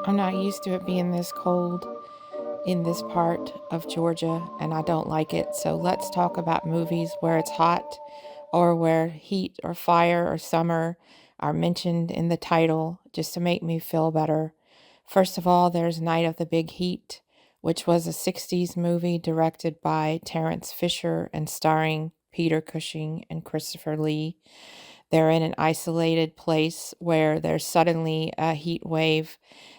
I'm not used to it being this cold in this part of Georgia, and I don't like it. So let's talk about movies where it's hot or where heat or fire or summer are mentioned in the title just to make me feel better. First of all, there's Night of the Big Heat, which was a 60s movie directed by Terrence Fisher and starring Peter Cushing and Christopher Lee. They're in an isolated place where there's suddenly a heat wave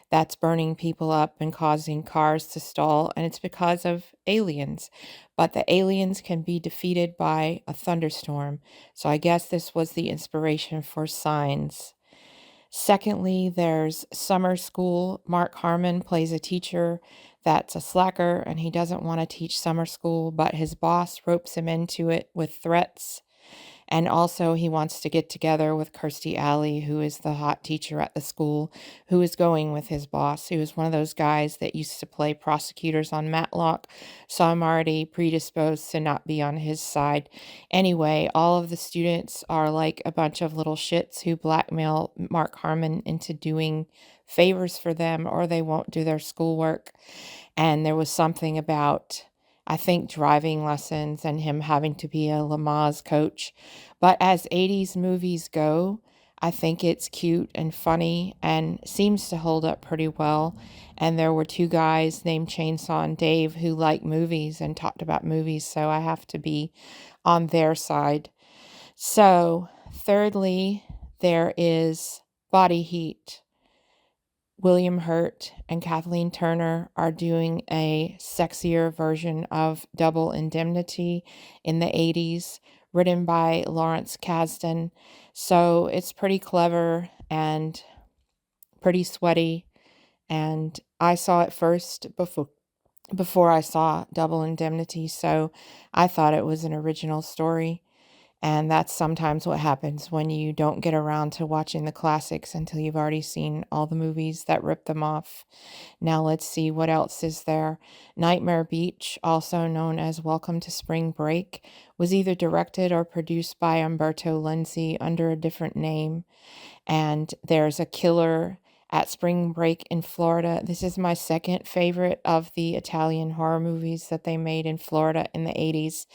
that's burning people up and causing cars to stall, and it's because of aliens. But the aliens can be defeated by a thunderstorm. So I guess this was the inspiration for Signs. Secondly, there's Summer School. Mark Harmon plays a teacher that's a slacker and he doesn't want to teach summer school, but his boss ropes him into it with threats. And also, he wants to get together with Kirstie Alley, who is the hot teacher at the school, who is going with his boss, who is one of those guys that used to play prosecutors on Matlock. So I'm already predisposed to not be on his side. Anyway, all of the students are like a bunch of little shits who blackmail Mark Harmon into doing favors for them or they won't do their schoolwork. And there was something about, I think, driving lessons and him having to be a Lamaze coach. But as 80s movies go, I think it's cute and funny and seems to hold up pretty well. And there were two guys named Chainsaw and Dave who like movies and talked about movies, so I have to be on their side. So, thirdly, there is Body Heat. William Hurt and Kathleen Turner are doing a sexier version of Double Indemnity in the 80s, written by Lawrence Kasdan. So it's pretty clever and pretty sweaty. And I saw it first before I saw Double Indemnity, so I thought it was an original story. And that's sometimes what happens when you don't get around to watching the classics until you've already seen all the movies that rip them off. Now let's see what else is there. Nightmare Beach, also known as Welcome to Spring Break, was either directed or produced by Umberto Lenzi under a different name. And there's a killer at Spring Break in Florida. This is my second favorite of the Italian horror movies that they made in Florida in the 80s.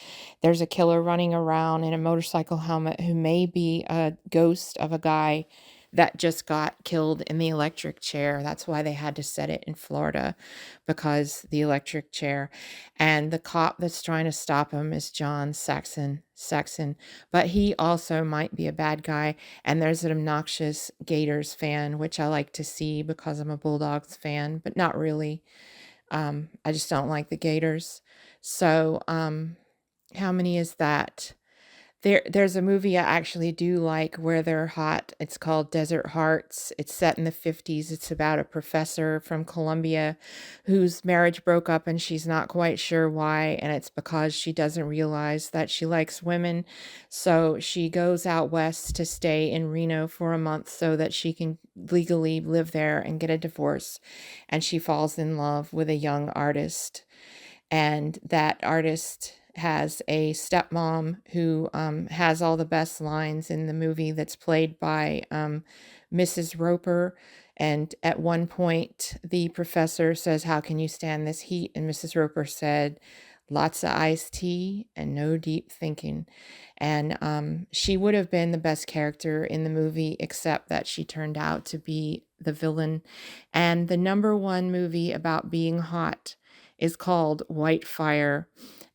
There's a killer running around in a motorcycle helmet who may be a ghost of a guy that just got killed in the electric chair. That's why they had to set it in Florida, because the electric chair. And the cop that's trying to stop him is John Saxon, but he also might be a bad guy. And there's an obnoxious Gators fan, which I like to see because I'm a Bulldogs fan, but not really. I just don't like the Gators. So, how many is that? There's a movie I actually do like where they're hot. It's called Desert Hearts. It's set in the 50s. It's about a professor from Columbia whose marriage broke up and she's not quite sure why, and it's because she doesn't realize that she likes women. So she goes out west to stay in Reno for a month so that she can legally live there and get a divorce. And she falls in love with a young artist, and that artist has a stepmom who has all the best lines in the movie, that's played by Mrs. Roper. And at one point, the professor says, "How can you stand this heat?" And Mrs. Roper said, "Lots of iced tea and no deep thinking." And she would have been the best character in the movie, except that she turned out to be the villain. And the number one movie about being hot is called White Fire,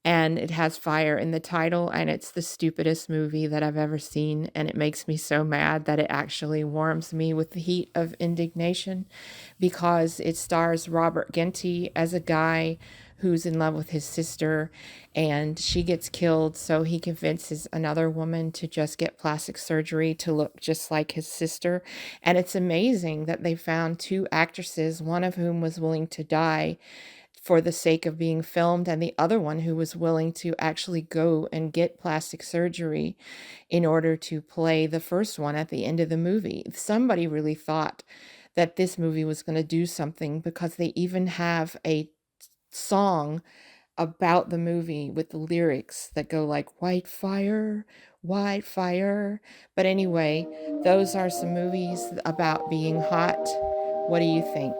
and it has fire in the title, and it's the stupidest movie that I've ever seen, and it makes me so mad that it actually warms me with the heat of indignation, because it stars Robert Ginty as a guy who's in love with his sister, and she gets killed, so he convinces another woman to just get plastic surgery to look just like his sister. And it's amazing that they found two actresses, one of whom was willing to die for the sake of being filmed, and the other one who was willing to actually go and get plastic surgery in order to play the first one at the end of the movie. Somebody really thought that this movie was going to do something, because they even have a song about the movie with the lyrics that go like "white fire, white fire." But anyway, those are some movies about being hot. What do you think?